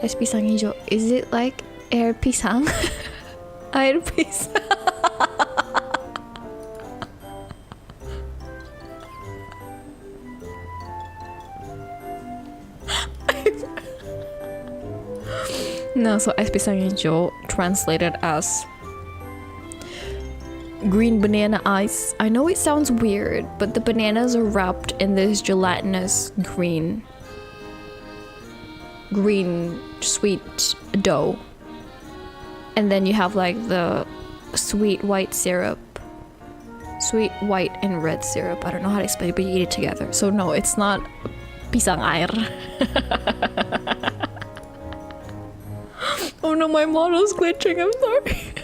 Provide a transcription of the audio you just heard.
Es pisang hijau. Is it like air pisang? Air pisang. No, so es pisang hijau translated as green banana ice. I know it sounds weird, but the bananas are wrapped in this gelatinous green sweet dough. And then you have like the sweet white syrup. Sweet white and red syrup. I don't know how to explain it, but you eat it together. So no, it's not pisang air. Oh no, my model's glitching, I'm sorry.